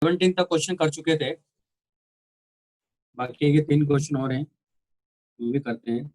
17 तक क्वेश्चन कर चुके थे, बाकी ये 3 क्वेश्चन और हैं, वो भी करते हैं।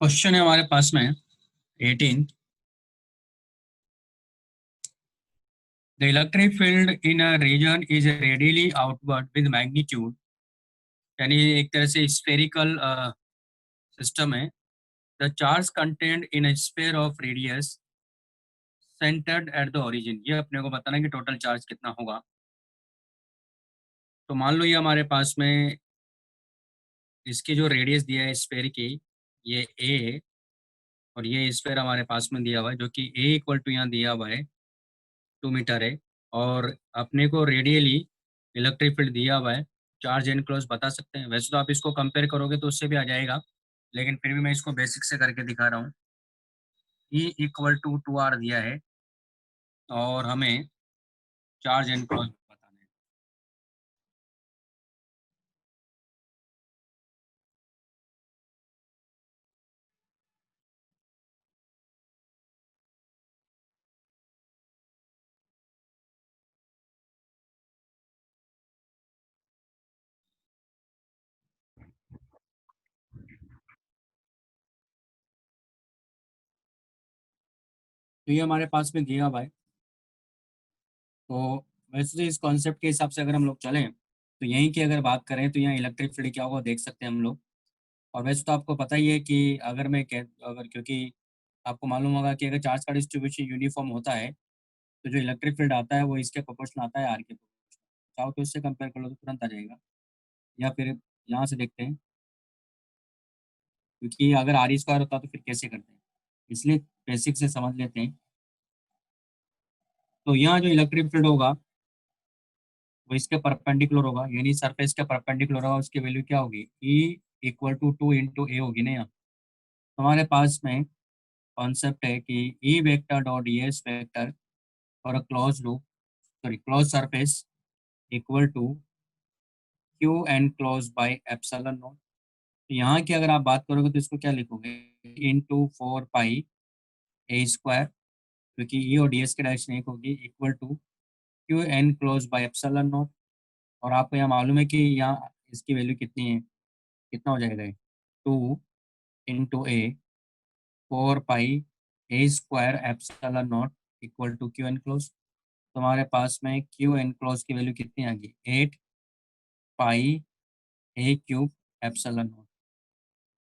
क्वेश्चन है हमारे पास में 18। The electric field in a region is radially outward with magnitude, यानी एक तरह से स्फेरिकल सिस्टम है। The charge content in a sphere of radius centered at the origin, ये अपने को बताना है कि टोटल चार्ज कितना होगा। तो मान लो ये हमारे पास में इसकी जो रेडियस दिया है स्फेयर की, ये ए है, और ये स्फेयर हमारे पास में दिया हुआ है जो कि ए इक्वल टू यहाँ दिया हुआ है 2 मीटर है। और अपने को रेडियली इलेक्ट्रिक फील्ड दिया हुआ है, चार्ज एंड क्लोज बता सकते हैं। वैसे तो आप इसको कंपेयर करोगे तो उससे भी आ जाएगा, लेकिन फिर भी मैं इसको बेसिक से करके दिखा रहा हूँ। ई इक्वल टू 2 आर दिया है और हमें चार्ज एंड क्लोज बताना है। तो ये हमारे पास में दिया हुआ है। तो वैसे तो इस कॉन्सेप्ट के हिसाब से अगर हम लोग चलें तो यहीं की अगर बात करें तो यहाँ इलेक्ट्रिक फील्ड क्या होगा देख सकते हैं हम लोग। और वैसे तो आपको पता ही है कि अगर मैं कह अगर क्योंकि आपको मालूम होगा कि अगर चार्ज का डिस्ट्रीब्यूशन यूनिफॉर्म होता है तो जो इलेक्ट्रिक फील्ड आता है वो इसके प्रोपोर्शनल आता है आर के प्रोपोर्शनल। चाहो तो इससे कंपेयर कर लो तो तुरंत आ जाएगा, या फिर यहाँ से देखते हैं, क्योंकि अगर आर स्क्वायर होता तो फिर कैसे करते हैं, इसलिए बेसिक से समझ लेते हैं। तो यहाँ जो इलेक्ट्रिक फील्ड होगा वो इसके परपेंडिकुलर होगा, यानी सरफेस के परपेंडिकुलर होगा, उसकी वैल्यू क्या होगी ई इक्वल टू 2 × ए होगी ना। यहाँ हमारे पास में कॉन्सेप्ट है कि E vector dot E S vector और close loop, sorry close surface equal to Q N close by epsilon naught. तो यहाँ की अगर आप बात करोगे तो इसको क्या लिखोगे, इंटू 4 पाई ए स्क्वायर, क्योंकि ई और डी एस की डायरेक्शन एक होगी, equal to Q N close by epsilon naught. और आपको यहाँ मालूम है कि यहाँ इसकी वैल्यू कितनी है, कितना हो जाएगा ये 2 × A 4 pi A square epsilon naught equal to Q N close. तो हमारे पास में क्यू एन क्लोज की वैल्यू कितनी आ गई 8 pi A cube epsilon naught.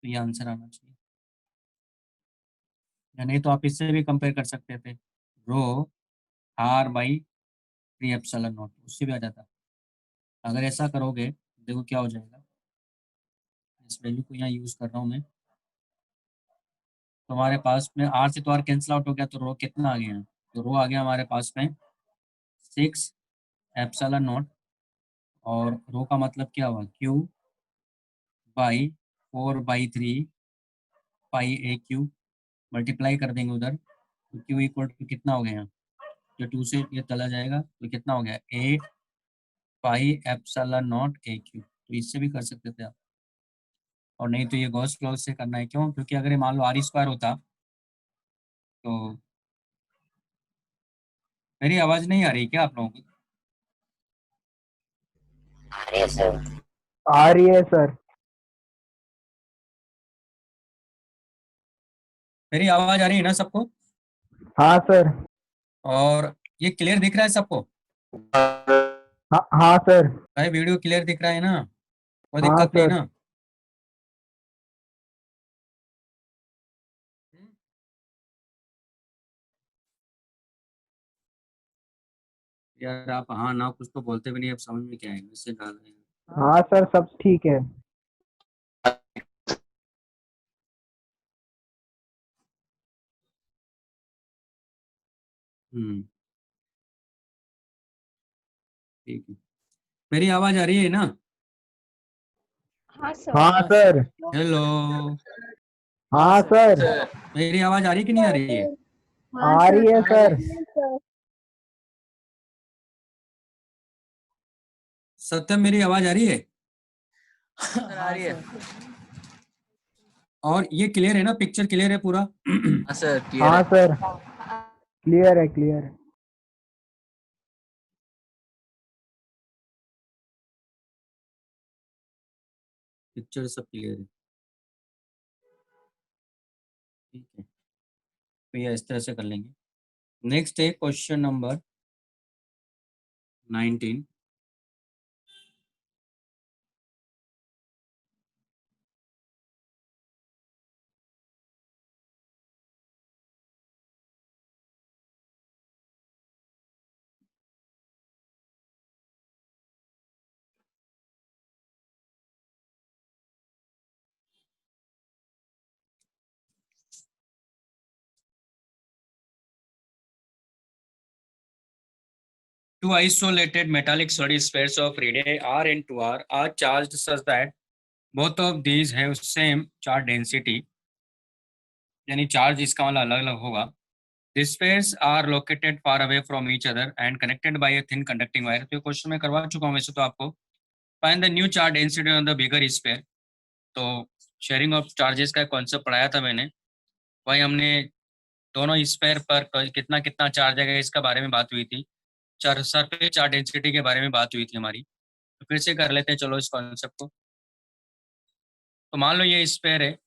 तो ये आंसर आना चाहिए, या नहीं तो आप इससे भी कंपेयर कर सकते थे, रो r/3 एप्सिलॉन नॉट, उससे भी आ जाता। अगर ऐसा करोगे देखो क्या हो जाएगा, इस वैल्यू को यहाँ यूज कर रहा हूँ मैं। तो हमारे पास में आर से तो आर कैंसिल आउट हो गया, तो रो कितना आ गया, तो रो आ गया हमारे पास में 6 एप्सिलॉन नॉट, और रो का मतलब क्या हुआ Q/4/3 pi A cube, multiply कर देंगे उधर तो क्यू इक्वल टू कितना हो गया यहाँ, जो 2 से ये चला जाएगा तो कितना हो गया 8 pi epsilon not a cube. तो इससे भी कर सकते थे आप, और नहीं तो ये गॉस क्लॉज से करना है। क्यों, क्योंकि अगर ये मान लो आर स्क्वायर होता तो। मेरी आवाज नहीं आ रही क्या आप लोगों को? रही है सर। आ रही है सर। मेरी आवाज आ रही है ना सबको? हाँ सर। और ये क्लियर दिख रहा है सबको? हाँ हाँ सर। भाई वीडियो क्लियर दिख रहा है ना? कोई हाँ दिक्कत नहीं सर। ना? यार आप हाँ ना कुछ तो बोलते भी नहीं, अब समझ में क्या आएगा इससे ज्यादा है। हाँ सर, सब ठीक है। हम्म, ठीक है। मेरी आवाज आ रही है ना? हाँ हाँ सर। सर। हेलो। हाँ सर। मेरी आवाज आ रही कि नहीं आ रही है? हाँ आ रही सर। है सर। सत्यम मेरी आवाज आ रही है? आ रही है। और ये क्लियर है ना, पिक्चर क्लियर है पूरा? हाँ सर, क्लियर हाँ है। सर, क्लियर है क्लियर है। पिक्चर सब क्लियर है, ठीक है। तो ये इस तरह से कर लेंगे। नेक्स्ट है question number 19। Two isolated metallic solid spheres of radii r and 2r are charged such that both of these have same charge density, यानी चार्ज इसका वाला अलग अलग होगा। The spheres are located far away from each other and connected by a thin conducting wire। तो ये question मैं करवा चुका हूँ वैसे तो आपको। Find the new charge density on the bigger sphere. तो शेयरिंग ऑफ चार्जेस का कॉन्सेप्ट पढ़ाया था मैंने, वही हमने दोनों स्फीयर पर कितना कितना चार्ज आएगा इसका बारे में बात हुई थी। चार सरफेस चार्ज डेंसिटी के बारे में बात हुई थी हमारी। तो फिर से कर लेते हैं चलो इस कॉन्सेप्ट को। तो मान लो ये स्फीयर है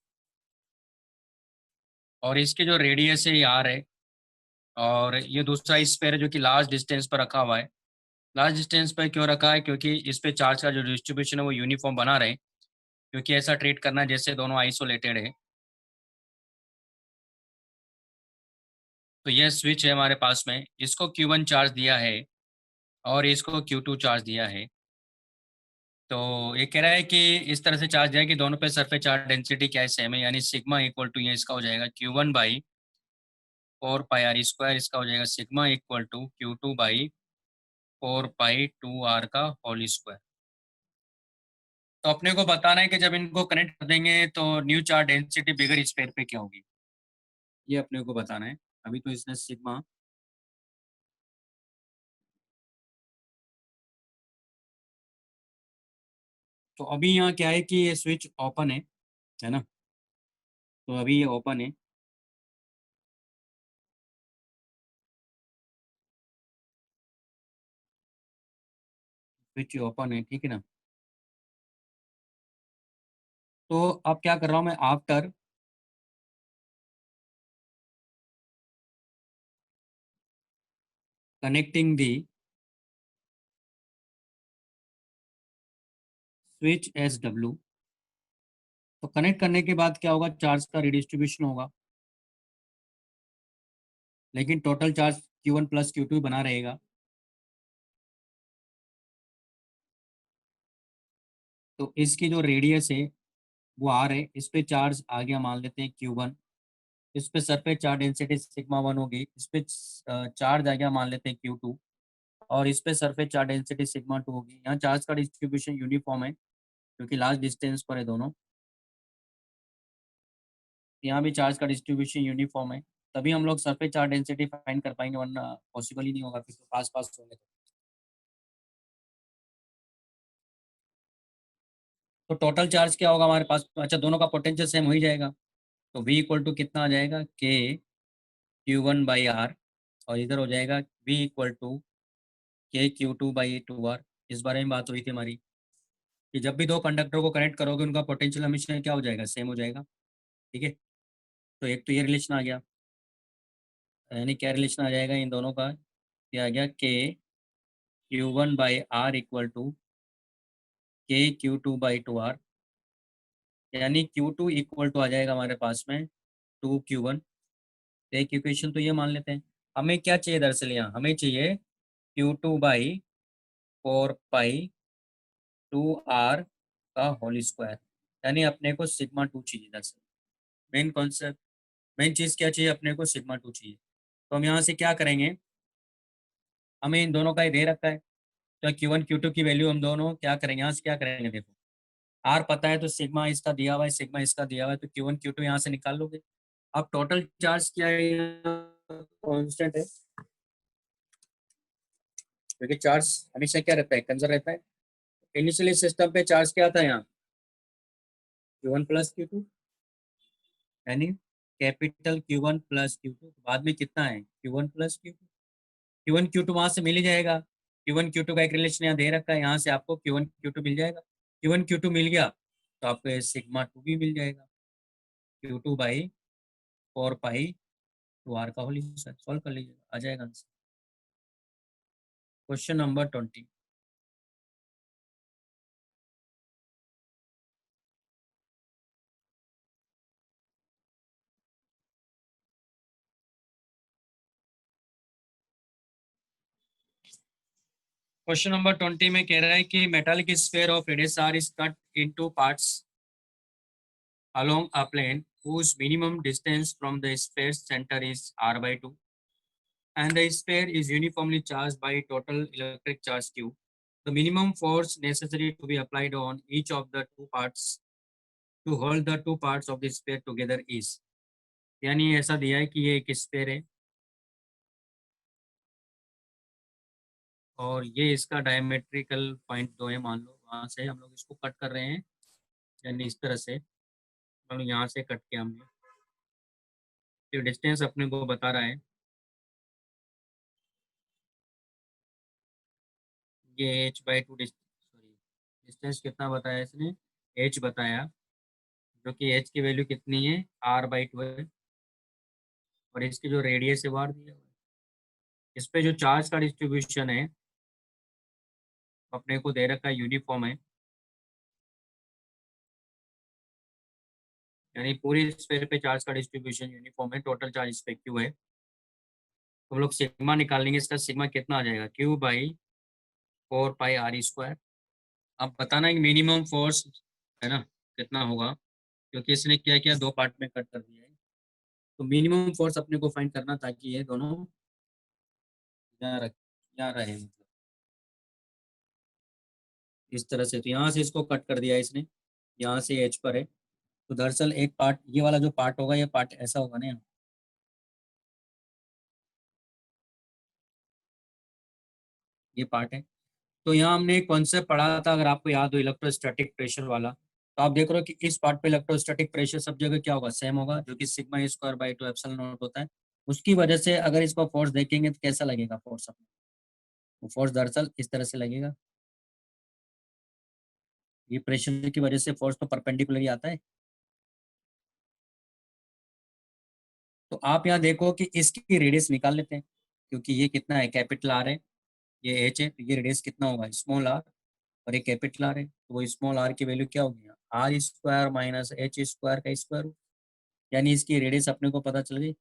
और इसके जो रेडियस है ये आर है, और ये दूसरा स्फीयर है जो कि लार्ज डिस्टेंस पर रखा हुआ है। लार्ज डिस्टेंस पर क्यों रखा है? क्योंकि इस पे चार्ज का जो डिस्ट्रीब्यूशन है वो यूनिफॉर्म बना रहे, क्योंकि ऐसा ट्रीट करना है जैसे दोनों आइसोलेटेड है। तो यह स्विच है हमारे पास में, इसको Q1 चार्ज दिया है और इसको Q2 चार्ज दिया है। तो ये कह रहा है कि इस तरह से चार्ज दिया है कि दोनों पे सरफेस चार्ज डेंसिटी क्या है, सेम है, यानी सिग्मा इक्वल टू ये इसका हो जाएगा Q1/4 पाई r स्क्वायर, इसका हो जाएगा sigma equal to Q2/4 pi 2r का होल स्क्वायर। तो अपने को बताना है कि जब इनको कनेक्ट कर देंगे तो न्यू चार्ज डेंसिटी बिगर स्फीयर पे क्या होगी, ये अपने को बताना है। अभी तो इसने सिग्मा, तो अभी यहाँ क्या है कि ये स्विच ओपन है ना? तो अभी ये ओपन है, स्विच ओपन है, ठीक है ना? तो अब क्या कर रहा हूँ मैं, आफ्टर कनेक्टिंग दी स्विच SW, तो कनेक्ट करने के बाद क्या होगा, चार्ज का रिडिस्ट्रीब्यूशन होगा, लेकिन total charge Q1 plus Q2 बना रहेगा। तो इसकी जो रेडियस है वो R है, इस पे चार्ज आ गया मान लेते हैं Q1, इस पे सरफेस चार्ज डेंसिटी सिग्मा 1 होगी, इस पे चार्ज आ गया मान लेते हैं Q2, और इस पे सरफेस चार्ज डेंसिटी सिग्मा 2 होगी। यहाँ चार्ज का डिस्ट्रीब्यूशन यूनिफॉर्म है क्योंकि लार्ज डिस्टेंस पर है दोनों। यहाँ भी चार्ज का डिस्ट्रीब्यूशन यूनिफॉर्म है, तभी हम लोग सरफेस चार्ज डेंसिटी फाइंड कर पाएंगे, वरना पॉसिबल ही नहीं होगा, फिर तो पास पास होंगे। तो टोटल चार्ज क्या होगा हमारे पास? अच्छा, दोनों का पोटेंशियल सेम हो ही जाएगा, तो V इक्वल टू कितना आ जाएगा, K Q1/R, और इधर हो जाएगा V इक्वल टू KQ2/2R। इस बारे में बात हुई थी हमारी कि जब भी दो कंडक्टर को कनेक्ट करोगे उनका पोटेंशियल हमेशा क्या हो जाएगा, सेम हो जाएगा, ठीक है। तो एक तो ये रिलेशन आ गया। यानी क्या रिलेशन आ जाएगा इन दोनों का, क्या आ गया के Q1 by are equal to के Q2 बाई 2R, यानी Q2 इक्वल टू आ जाएगा हमारे पास में 2Q1। एक इक्वेशन तो ये मान लेते हैं। हमें क्या चाहिए दरअसल, यहाँ हमें चाहिए Q2 बाई 4 पाई 2R का होल स्क्वायर, यानी अपने को सिग्मा 2 चाहिए दरअसल। मेन कॉन्सेप्ट, मेन चीज़ क्या चाहिए अपने को, सिग्मा 2 चाहिए। तो हम यहाँ से क्या करेंगे, हमें इन दोनों का ही दे रखा है, तो Q1 Q2 की वैल्यू हम दोनों क्या करेंगे, यहाँ से क्या करेंगे, देखो आर पता है तो सिग्मा इसका दिया हुआ है, सिग्मा इसका दिया हुआ है, तो Q1 Q2 यहाँ से निकाल लोगे। अब टोटल चार्ज क्या है, कांस्टेंट है, क्योंकि चार्ज हमेशा क्या रहता है, कंजर्व रहता है। इनिशियली सिस्टम पे चार्ज क्या था यहाँ, Q1 प्लस Q2, यानी कैपिटल Q1 प्लस Q2, बाद में कितना है Q1 plus Q2। Q1 Q2 वहां से मिल ही जाएगा, Q1 Q2 का एक रिलेशन यहाँ दे रखा है, यहाँ से आपको Q1 Q2 मिल जाएगा। Q1 Q2 मिल गया तो आपको ये सिग्मा 2 भी मिल जाएगा, Q2 बाई 4 पाई 2R का होल स्क्वायर। सॉल्व कर लीजिएगा, आ जाएगा answer. Question number 20। Question number 20 में कह रहा है कि metallic sphere of radius r is cut into parts along a plane whose minimum distance from the sphere's center is r by 2 and the sphere is uniformly charged by total electric charge q. The minimum force necessary to be applied on each of the two parts to hold the two parts of the sphere together is, यानी ऐसा दिया है कि ये एक sphere है और ये इसका डायमेट्रिकल पॉइंट 2 है, मान लो वहाँ से हम लोग इसको कट कर रहे हैं, यानी इस तरह से हम लोग यहाँ से कट किया हमने, तो डिस्टेंस अपने को बता रहा है ये h/2 सॉरी डिस्टेंस कितना बताया इसने, h बताया, जो कि h की वैल्यू कितनी है r/2 है, और इसकी जो रेडियस है वो r दिया हुआ है। इस पे जो चार्ज का डिस्ट्रीब्यूशन है अपने को दे रखा है, यूनिफॉर्म है, यानी पूरी स्फीयर पे चार्ज का डिस्ट्रीब्यूशन यूनिफॉर्म है, टोटल चार्ज इस पे q है। तो हम लोग सिग्मा निकालेंगे, इसका सिग्मा कितना आ जाएगा Q/4 पाई r²। अब बताना है मिनिमम फोर्स है ना कितना होगा, क्योंकि इसने क्या किया, दो पार्ट में कट कर दिया है, तो मिनिमम फोर्स अपने को फाइंड करना ताकि ये दोनों यहाँ रहे, मतलब इस तरह से। तो यहाँ से इसको कट कर दिया है इसने, यहाँ से एच पर है, तो दरअसल एक पार्ट ये वाला जो पार्ट होगा, ये पार्ट ऐसा होगा ना, ये पार्ट है। तो यहाँ हमने एक कॉन्सेप्ट पढ़ा था, अगर आपको याद हो, इलेक्ट्रोस्टैटिक प्रेशर वाला, तो आप देख रहे हो कि इस पार्ट पे इलेक्ट्रोस्टैटिक प्रेशर सब जगह क्या होगा, सेम होगा, जो कि σ²/2 एप्सिलॉन नॉट होता है। उसकी वजह से अगर इसको फोर्स देखेंगे तो कैसा लगेगा फोर्स अपने, वो फोर्स दरअसल इस तरह से लगेगा, ये प्रेशर की वजह से फोर्स तो परपेंडिकुलर ही आता है। तो आप यहाँ देखो कि इसकी रेडियस निकाल लेते हैं, क्योंकि ये कितना है, कैपिटल आर है, ये एच है, तो ये रेडियस कितना होगा, स्मॉल आर, और ये कैपिटल आर है, तो वो स्मॉल आर की वैल्यू क्या होगी, r² माइनस h² का स्क्वायर, यानी इसकी रेडियस अपने को पता चल गई।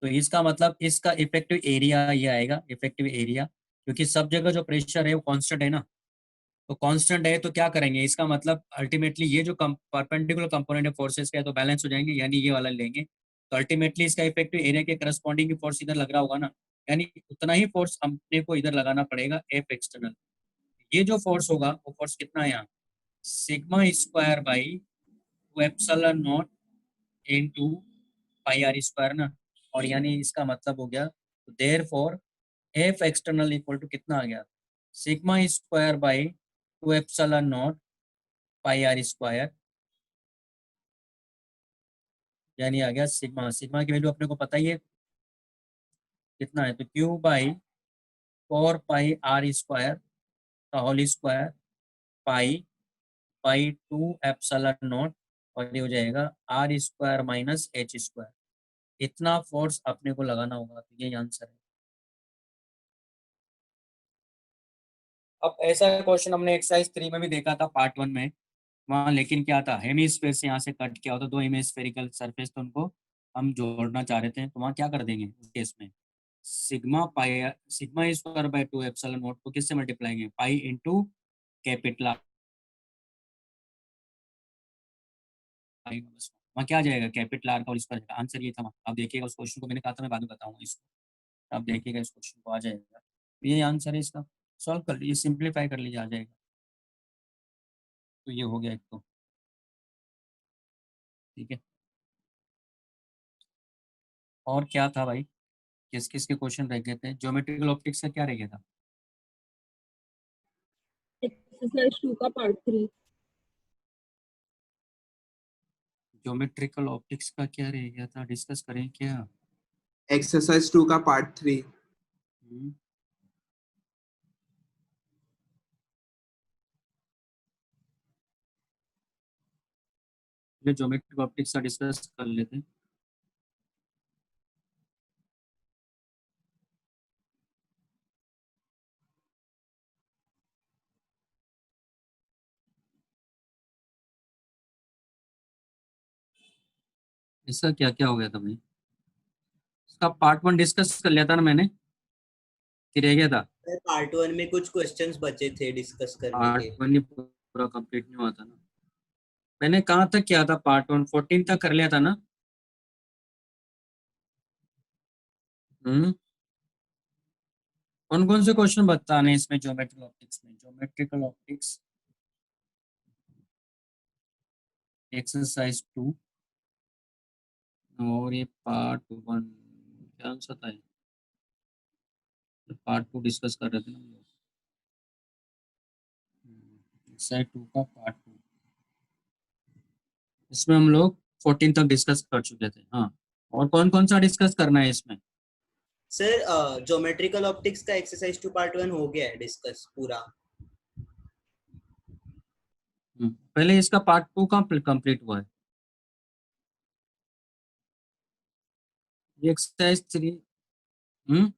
तो इसका मतलब इसका इफेक्टिव एरिया ये आएगा, इफेक्टिव एरिया, क्योंकि सब जगह जो प्रेशर है वो कांस्टेंट है ना, तो कांस्टेंट है तो क्या करेंगे, इसका मतलब अल्टीमेटली ये जो परपेंडिकुलर कंपोनेंट है फोर्सेस का, तो बैलेंस हो जाएंगे, यानी ये वाला लेंगे, तो अल्टीमेटली इसका इफेक्टिव एरिया के करस्पॉन्डिंग फोर्स इधर लग रहा होगा ना, यानी उतना ही फोर्स अपने को इधर लगाना पड़ेगा, एफ एक्सटर्नल। ये जो फोर्स होगा वो फोर्स कितना है यहाँ, σ²/2 epsilon not into pi r² ना, और यानी इसका मतलब हो गया, तो therefore F external equal to कितना आ गया, σ²/2 एप्सिलॉन नॉट पाई r², यानी आ गया सिग्मा। सिग्मा की वैल्यू अपने को पता ही है कितना है, तो Q/4 पाई r² का होल स्क्वायर पाई/2 एप्सिलॉन नॉट, और ये हो जाएगा r² माइनस h²। इतना फोर्स अपने को लगाना होगा, तो यही आंसर है। अब ऐसा क्वेश्चन हमने एक्सरसाइज 3 में भी देखा था पार्ट 1 में, वहाँ लेकिन क्या था, हेमीस्फेयर से यहाँ से कट किया होता, दो हेमीस्फेरिकल सरफेस, तो उनको हम जोड़ना चाह रहे थे, तो वहाँ क्या कर देंगे उस केस में, sigma square by 2 epsilon not को किससे मल्टीप्लाई करेंगे, पाई इंटू कैपिटल, वहाँ क्या आ जाएगा, कैपिटल आर का और स्क्वायर, आंसर ये था वहाँ। आप देखिएगा उस क्वेश्चन को, मैंने कहा था मैं बाद में बताऊंगा इसको, आप देखिएगा इस क्वेश्चन को, आ जाएगा ये आंसर है इसका। सॉल्व कर लीजिए, सिंप्लीफाई कर लीजिए, आ जाएगा। तो ये हो गया एक तो, ठीक है। और क्या था भाई, किस किस के क्वेश्चन रह गए थे, ज्योमेट्रिकल ऑप्टिक्स का क्या रह गया था, एक्सरसाइज 2 का पार्ट 3। ज्योमेट्रिकल ऑप्टिक्स का क्या रह गया था, डिस्कस करें क्या। एक्सरसाइज 2 का पार्ट 3। हम्म, ये ज्योमेट्रिकल ऑप्टिक्स का डिस्कस कर लेते हैं। इसका क्या क्या हो गया था भाई, इसका पार्ट 1 डिस्कस कर लिया था ना मैंने, कि रह गया था, पार्ट 1 में कुछ क्वेश्चंस बचे थे डिस्कस करने पार्ट के। 1 ही पूरा कंप्लीट नहीं हुआ था ना, मैंने कहाँ तक किया था, पार्ट 1 14 तक कर लिया था ना। कौन कौन से क्वेश्चन बताने इसमें ज्योमेट्रिकल ऑप्टिक्स में, ज्योमेट्रिकल ऑप्टिक्स एक्सरसाइज 2 और ये पार्ट 1, क्या आंसर था, पार्ट 2 डिस्कस कर रहे थे ना हम लोग, एक्सरसाइज 2 का पार्ट 2, इसमें हम लोग 14 तक डिस्कस कर चुके थे। हाँ, और कौन कौन सा डिस्कस करना है इसमें, सर ज्योमेट्रिकल ऑप्टिक्स का एक्सरसाइज 2 पार्ट 1 हो गया है डिस्कस पूरा। पहले इसका पार्ट 2 का कंप्लीट हुआ है, ये एक्सरसाइज 3।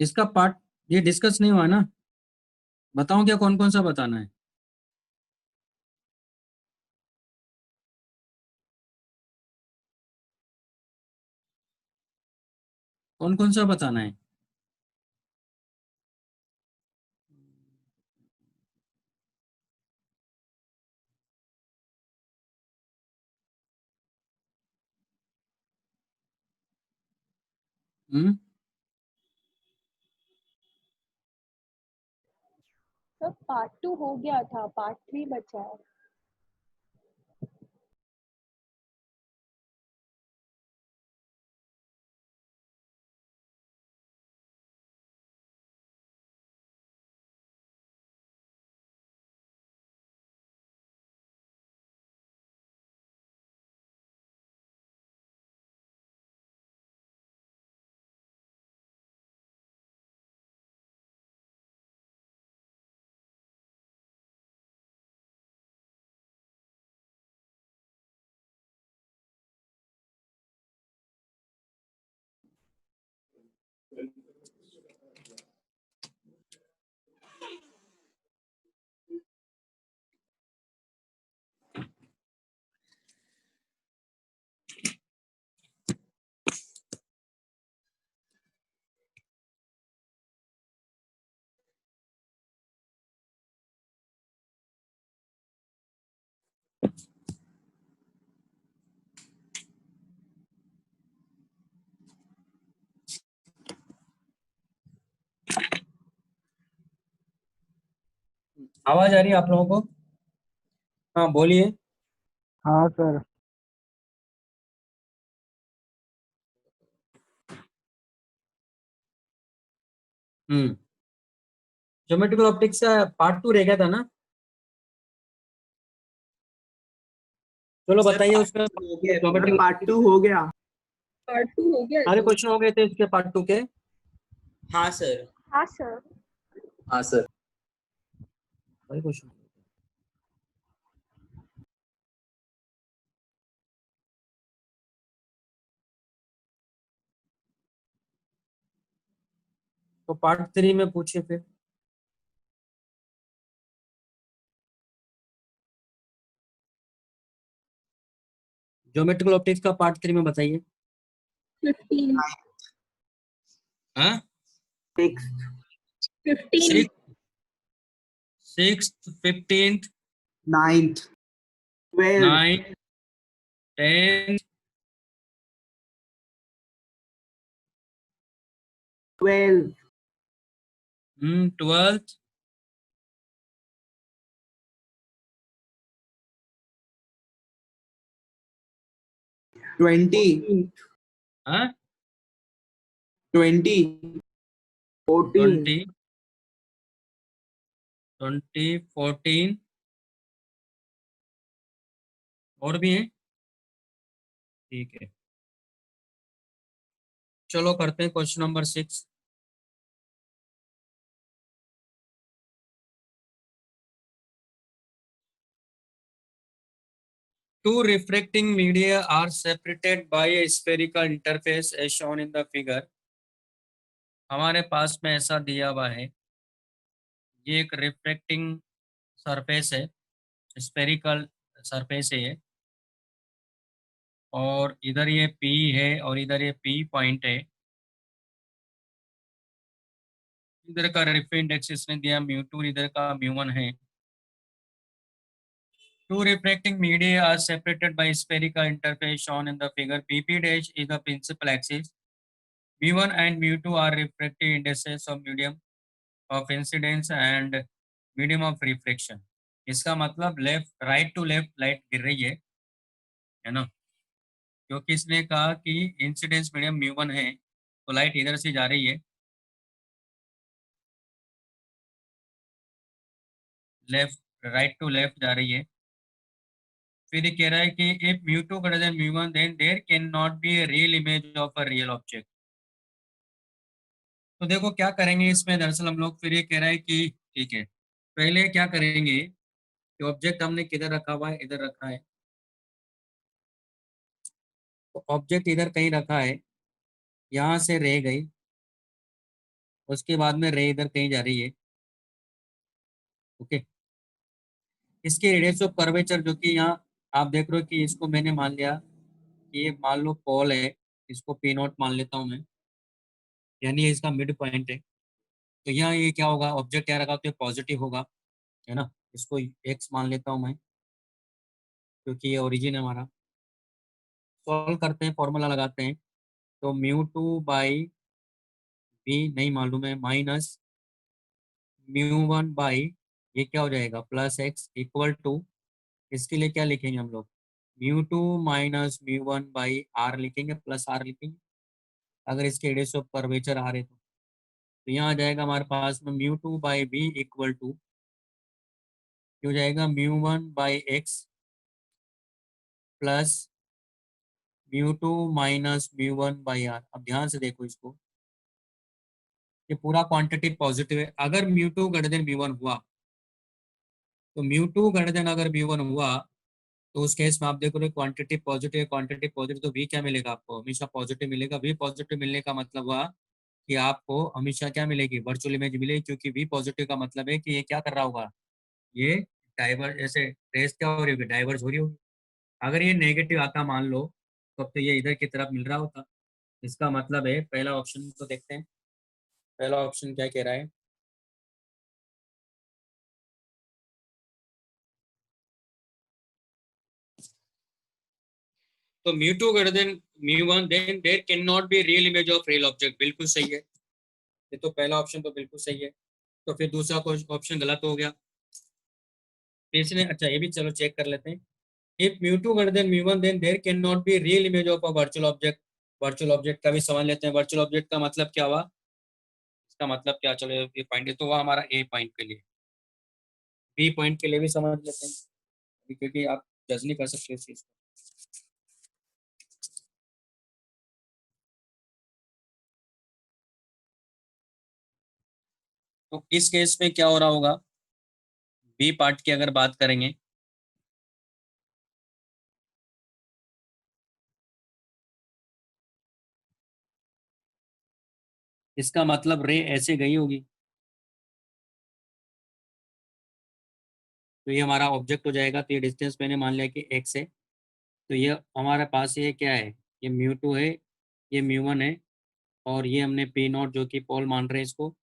इसका पार्ट ये डिस्कस नहीं हुआ ना, बताऊं क्या कौन कौन सा बताना है, कौन कौन सा बताना है, हम्म सर पार्ट 2 हो गया था, पार्ट 3 बचा है। आवाज आ रही है आप लोगों को, हाँ बोलिए। हाँ सर। ज्योमेट्रिकल ऑप्टिक्स का पार्ट 2 रह गया था ना, चलो सर बताइए पार्ट उसका, 2 हो गया है पूरा। ज्योमेट्रिकल पार्ट 2 हो गया। पार्ट 2 हो गया है सारे सर। क्वेश्चन हो गए थे इसके पार्ट 2 के, हाँ सर। हाँ सर। हाँ सर। सारे क्वेश्चन, तो पार्ट 3 में पूछिए फिर। ज्योमेट्रिकल ऑप्टिक्स का पार्ट 3 में बताइए। 15 हाँ, 15 सिक्स, 15, 9th, 12th, 9, 10, 12th, 12, 20, हाँ, 20, 14, 20, 20, 14 और भी हैं। ठीक है, चलो करते हैं question number 6। Two refracting media are separated by a spherical interface as shown in the figure. हमारे पास में ऐसा दिया हुआ है, ये एक रिफ्लेक्टिंग सरफेस है, स्फेरिकल सरफेस है ये, और इधर ये P है और इधर ये P पॉइंट है। इधर का रेफरेंस इंडेक्स इसने दिया μ2, इधर का μ1 है। Two refracting media are separated by spherical interface shown in the figure. PP dash is the principal axis. μ1 and μ2 are refractive indices of medium of incidence and medium of reflection. इसका मतलब left, right to left light गिर रही है ना, क्योंकि इसने कहा कि इंसिडेंस मीडियम μ1 है, तो लाइट इधर से जा रही है, लेफ्ट, राइट टू लेफ्ट जा रही है। फिर ये कह रहा है कि if μ2 greater than μ1 then there cannot be a real image of a real object. तो देखो क्या करेंगे इसमें, दरअसल हम लोग, फिर ये कह रहा है कि ठीक है, पहले क्या करेंगे कि ऑब्जेक्ट हमने किधर रखा हुआ है, इधर रखा है, तो ऑब्जेक्ट इधर कहीं रखा है, यहाँ से रे गई, उसके बाद में रे इधर कहीं जा रही है। ओके, इसकी रेडियस ऑफ कर्वेचर जो कि यहाँ आप देख रहे हो कि इसको मैंने मान लिया कि ये मान लो पोल है, इसको पी नॉट मान लेता हूँ मैं, यानी ये इसका मिड पॉइंट है। तो यहाँ ये क्या होगा, ऑब्जेक्ट यहाँ रखा तो ये पॉजिटिव होगा, है ना, इसको एक्स मान लेता हूँ मैं, क्योंकि ये ओरिजिन है हमारा। सॉल्व करते हैं, फॉर्मूला लगाते हैं, तो μ2/b नहीं मालूम है, माइनस μ1/, ये क्या हो जाएगा, प्लस एक्स इक्वल टू, इसके लिए क्या लिखेंगे हम लोग, μ2 माइनस μ1/r लिखेंगे, प्लस r लिखेंगे, अगर इसके रेडियस ऑफ कर्वेचर आ रहे तो यहाँ आ जाएगा हमारे पास में μ2/b इक्वल टू, हो जाएगा μ1/x प्लस μ2 माइनस μ1/r। अब ध्यान से देखो इसको, ये पूरा क्वांटिटी पॉजिटिव है, अगर μ2 ग्रेटर देन μ1 हुआ, तो μ2 ग्रेटर देन अगर μ1 हुआ, तो उस केस में आप देखो क्वांटिटी पॉजिटिव, क्वांटिटी पॉजिटिव, तो v क्या मिलेगा, आपको हमेशा पॉजिटिव मिलेगा। v पॉजिटिव मिलने का मतलब हुआ कि आपको हमेशा क्या मिलेगी, वर्चुअल इमेज मिलेगी, क्योंकि v पॉजिटिव का मतलब है कि ये क्या कर रहा होगा, ये डाइवर्ज, ऐसे रेस क्या हो रही होगी, डाइवर्ज हो रही होगी। अगर ये नेगेटिव आता मान लो, तो अब तो ये इधर की तरफ मिल रहा होता। इसका मतलब है, पहला ऑप्शन तो देखते हैं, पहला ऑप्शन क्या कह रहा है, तो μ2 greater than μ1 then there can not be real image of real object, बिल्कुल सही है, ये तो पहला ऑप्शन तो बिल्कुल सही है। तो फिर दूसरा ऑप्शन गलत हो गया। तीसरे, अच्छा ये भी चलो चेक कर लेते हैं, if μ2 greater than μ1 then there cannot be real image of a virtual object। Virtual object का भी समझ लेते हैं, वर्चुअल ऑब्जेक्ट का मतलब क्या हुआ, इसका मतलब क्या, चलो ये पॉइंट तो हुआ हमारा ए पॉइंट के लिए, बी पॉइंट के लिए भी समझ लेते हैं, क्योंकि आप जज नहीं कर सकते इस चीज को। तो इस केस में क्या हो रहा होगा, बी पार्ट की अगर बात करेंगे, इसका मतलब रे ऐसे गई होगी, तो ये हमारा ऑब्जेक्ट हो जाएगा। तो ये डिस्टेंस मैंने मान लिया कि x है, तो ये हमारे पास ये क्या है, ये μ2 है, ये μ1 है, और ये हमने p0 जो कि पोल मान रहे हैं इसको।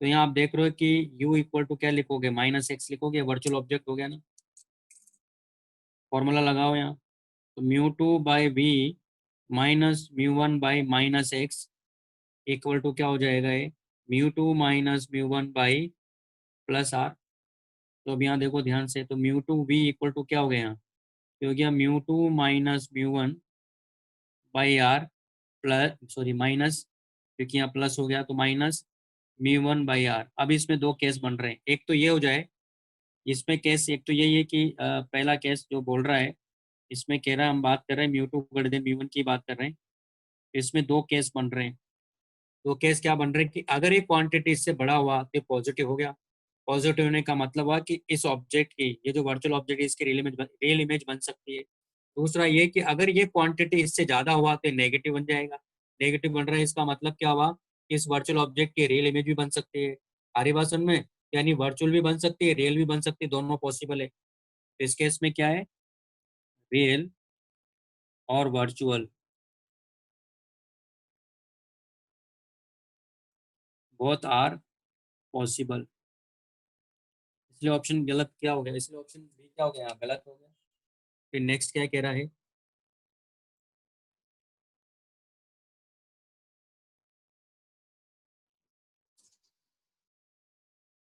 तो यहाँ आप देख रहे हो कि u इक्वल टू क्या लिखोगे, -x लिखोगे, वर्चुअल ऑब्जेक्ट हो गया ना। फॉर्मूला लगाओ यहाँ, तो μ2/v minus μ1/-x equal to क्या हो जाएगा, ये μ2 माइनस μ1/+r। तो अब यहाँ देखो ध्यान से, तो μ2v इक्वल टू क्या हो गया यहाँ, ये हो गया μ2 minus μ1/r plus, sorry minus, क्योंकि यहाँ प्लस हो गया तो माइनस μ1/r। अब इसमें दो केस बन रहे हैं, एक तो ये हो जाए, इसमें केस एक तो यही है कि पहला केस जो बोल रहा है, इसमें कह रहा है, हम बात कर रहे हैं μ2 ग्रेटर देन μ1 की बात कर रहे हैं। तो इसमें दो केस बन रहे हैं। दो केस क्या बन रहे हैं कि अगर ये क्वांटिटी इससे बड़ा हुआ तो पॉजिटिव हो गया। पॉजिटिव होने का मतलब हुआ कि इस ऑब्जेक्ट की, ये जो वर्चुअल ऑब्जेक्ट है, इसकी रियल इमेज बन सकती है। दूसरा ये कि अगर ये क्वांटिटी इससे ज़्यादा हुआ तो नेगेटिव बन जाएगा। नेगेटिव बन रहा है, इसका मतलब क्या हुआ कि इस वर्चुअल ऑब्जेक्ट की रियल इमेज भी बन सकती है। हमारी बात समझ में, यानी वर्चुअल भी बन सकती है, रियल भी बन सकती है, दोनों पॉसिबल है। तो इस केस में क्या है, रियल और वर्चुअल बोथ आर पॉसिबल। इसलिए ऑप्शन गलत क्या हो गया, इसलिए ऑप्शन बी क्या हो गया, गलत हो गया। फिर नेक्स्ट क्या कह रहा है,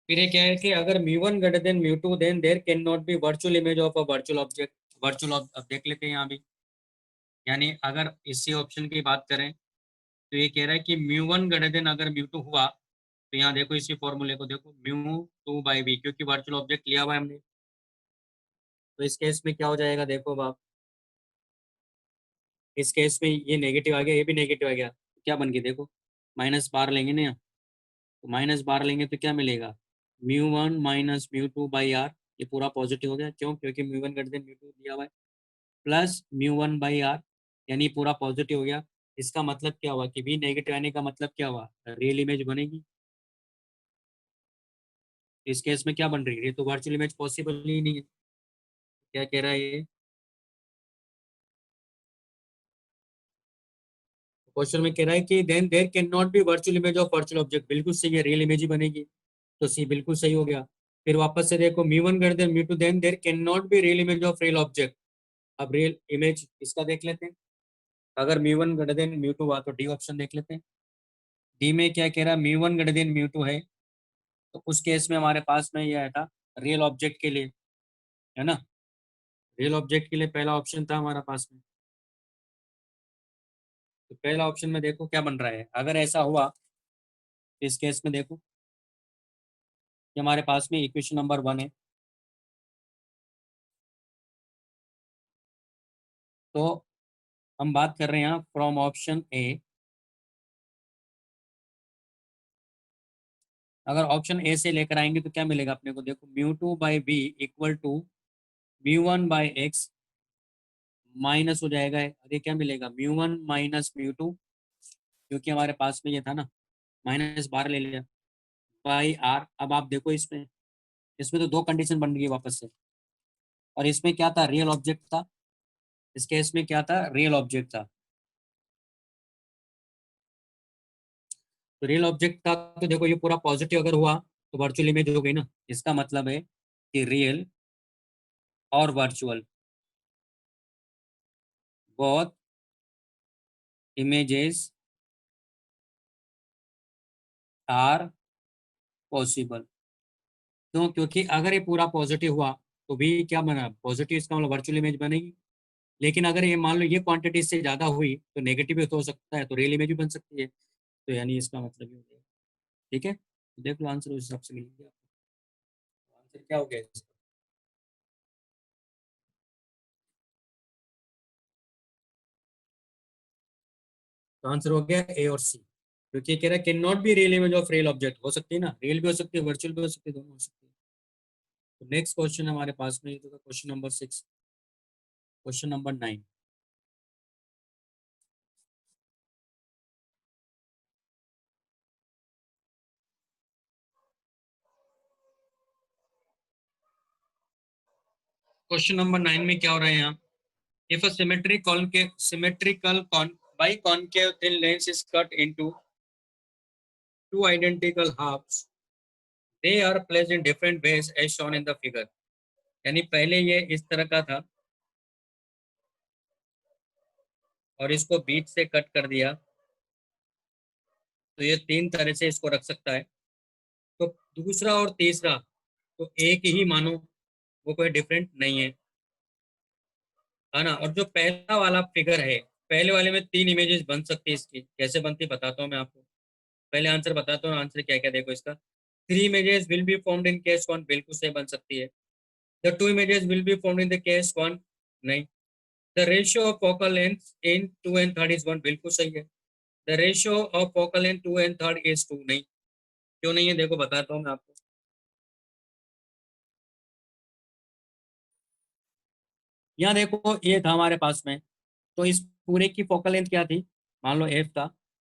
फिर ये क्या है कि अगर μ1 greater than μ2 then there can not be virtual image of a virtual object. Virtual अब देख लेते हैं यहाँ भी, यानी अगर इसी ऑप्शन की बात करें तो ये कह रहा है कि μ1 ग्रेटर देन अगर μ2 हुआ, तो यहाँ देखो इसी फॉर्मूले को देखो, μ2/v, क्योंकि वर्चुअल ऑब्जेक्ट लिया हुआ है हमने। तो इस केस में क्या हो जाएगा, देखो अब आप, इस केस में ये नेगेटिव आ गया, ये भी नेगेटिव आ गया, तो क्या बन गया देखो, माइनस बार लेंगे ना, तो माइनस बार लेंगे तो क्या मिलेगा, μ1 माइनस μ2/r। ये पूरा पॉजिटिव हो गया, क्यों, क्योंकि μ1 ग्रेटर देन μ2 दिया हुआ है, प्लस μ1/r, यानी पूरा पॉजिटिव हो गया। इसका मतलब क्या हुआ कि भी नेगेटिव आने का मतलब क्या हुआ, रियल इमेज बनेगी। इस केस में क्या बन रही है, ये तो वर्चुअल इमेज पॉसिबल ही नहीं है। क्या कह रहा है ये, क्वेश्चन में कह रहा है कि then there can not be virtual image of virtual object, बिल्कुल सही है, रियल इमेज ही बनेगी। तो सी बिल्कुल सही हो गया। फिर वापस से देखो, μ1 greater than μ2 then there can not be real image of real object. अब रियल इमेज इसका देख लेते हैं, अगर μ1 ग्रेटर देन μ2 हुआ तो डी ऑप्शन देख लेते हैं। डी में क्या कह रहा है, μ1 ग्रेटर देन μ2 है, तो उस केस में हमारे पास में ये आया था रियल ऑब्जेक्ट के लिए, है ना। रियल ऑब्जेक्ट के लिए पहला ऑप्शन था हमारा पास में। तो पहला ऑप्शन में देखो क्या बन रहा है, अगर ऐसा हुआ तो इस केस में देखो कि हमारे पास में इक्वेशन नंबर 1 है। तो हम बात कर रहे हैं यहाँ फ्रॉम ऑप्शन ए। अगर ऑप्शन ए से लेकर आएंगे तो क्या मिलेगा अपने को, देखो μ2/v equal to μ1/x minus हो जाएगा, और ये क्या मिलेगा, μ1 माइनस μ2, क्योंकि हमारे पास में ये था ना, माइनस बार ले लिया, बाई आर। अब आप देखो इसमें, इसमें तो दो कंडीशन बन गई वापस से, और इसमें क्या था, रियल ऑब्जेक्ट था। इस केस में क्या था, रियल ऑब्जेक्ट था। तो रियल ऑब्जेक्ट था, तो देखो ये पूरा पॉजिटिव अगर हुआ तो वर्चुअल इमेज हो गई ना। इसका मतलब है कि रियल और virtual both images are possible. क्यों, क्योंकि अगर ये पूरा पॉजिटिव हुआ तो भी क्या बना, पॉजिटिव, इसका मतलब वर्चुअल इमेज बनेगी। लेकिन अगर ये मान लो ये क्वांटिटी से ज़्यादा हुई तो नेगेटिव भी तो हो सकता है, तो रियल इमेज भी बन सकती है। तो यानी इसका मतलब ये हो गया। ठीक है, तो देख लो आंसर उस हिसाब से मिल गया। आंसर क्या हो गया इसका, तो आंसर हो गया ए और सी, क्योंकि कह रहा है can not be real image of real object. हो सकती है ना, रियल भी हो सकती है, वर्चुअल भी हो सकती है, दोनों हो सकती है। तो नेक्स्ट क्वेश्चन हमारे पास में, तो question number 6, question number 9। Question number 9 में क्या हो रहा है यहाँ? If a symmetrical biconcave thin lens is cut into two identical halves, they are placed in different ways as shown in the figure. यानी पहले ये इस तरह का था और इसको बीच से कट कर दिया, तो ये 3 तरह से इसको रख सकता है। तो दूसरा और तीसरा तो एक ही मानो, वो कोई डिफरेंट नहीं है ना। और जो पहला वाला फिगर है, पहले वाले में 3 इमेजेस बन सकती है। इसकी कैसे बनती बताता हूँ मैं आपको। पहले आंसर बताता हूँ, आंसर क्या क्या देखो इसका। 3 images will be formed in case 1, बिल्कुल सही बन सकती है। The 2 images will be formed in the case 1, नहीं। The ratio of focal length in 2 and 3 is 1, बिल्कुल सही है। The ratio of focal length 2 and 3 is 2, नहीं। क्यों नहीं है देखो बताता हूँ मैं आपको। यहाँ देखो ये था हमारे पास में, तो इस पूरे की फोकल लेंथ क्या थी, मान लो एफ था।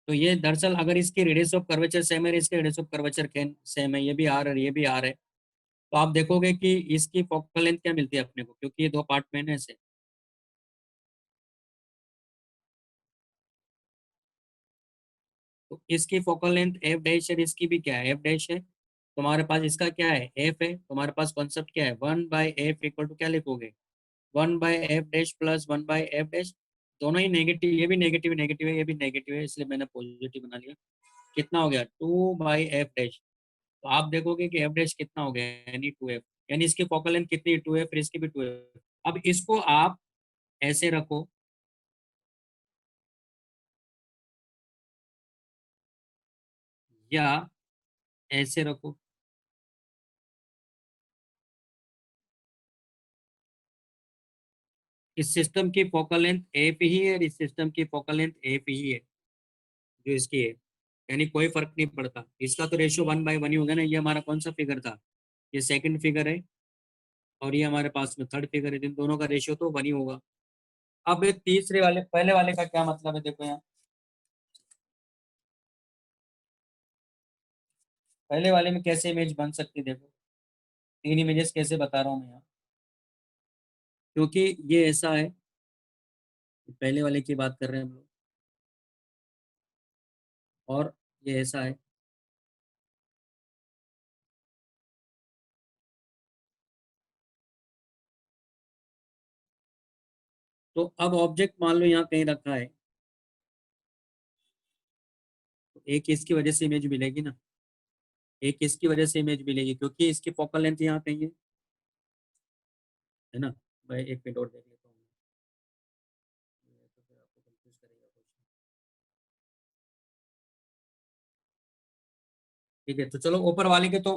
तो ये दरअसल अगर इसकी रेडियस ऑफ कर्वेचर सेम है, इसके रेडियस ऑफ कर्वेचर सेम है, ये भी आर है ये भी आर है, तो आप देखोगे कि इसकी फोकल लेंथ क्या मिलती है अपने को, क्योंकि ये 2 पार्ट में है ऐसे। तो इसकी फोकल लेंथ एफ डैश है, इसकी भी क्या है एफ डैश है। तुम्हारे पास इसका क्या है एफ है, तुम्हारे पास कॉन्सेप्ट क्या है 1/f इक्वल टू क्या लिखोगे 1/f dash plus 1/f dash. दोनों ही नेगेटिव, ये भी नेगेटिव नेगेटिव है, ये भी नेगेटिव है, इसलिए मैंने पॉजिटिव बना लिया। कितना हो गया 2/f डैश। तो आप देखोगे कि एफ डैश कितना हो गया यानी 2f, यानी इसकी फोकल लेंथ कितनी 2f, फिर इसकी भी 2f। अब इसको आप ऐसे रखो या ऐसे रखो, इस सिस्टम की फोकल लेंथ एफ ही है और इस सिस्टम की फोकल लेंथ एफ ही है जो इसकी है, यानी कोई फर्क नहीं पड़ता। इसका तो रेशियो 1/1 ही होगा ना। ये हमारा कौन सा फिगर था, ये सेकंड फिगर है और ये हमारे पास में थर्ड फिगर है, इन दोनों का रेशियो तो 1 ही होगा। अब ये तीसरे वाले पहले वाले का क्या मतलब है देखो यहाँ, पहले वाले में कैसे इमेज बन सकती है देखो, 3 इमेजेस कैसे बता रहा हूँ मैं यहाँ, क्योंकि ये ऐसा है, पहले वाले की बात कर रहे हैं हम लोग, और ये ऐसा है। तो अब ऑब्जेक्ट मान लो यहाँ कहीं रखा है, तो एक इसकी वजह से इमेज मिलेगी ना, एक इसकी वजह से इमेज मिलेगी क्योंकि इसकी फोकल लेंथ यहाँ कहीं है ना। मैं एक मिनट और देख लेता हूँ, ये तो फिर आपको कंफ्यूज करेगा क्वेश्चन। ठीक है, तो चलो ऊपर वाले के तो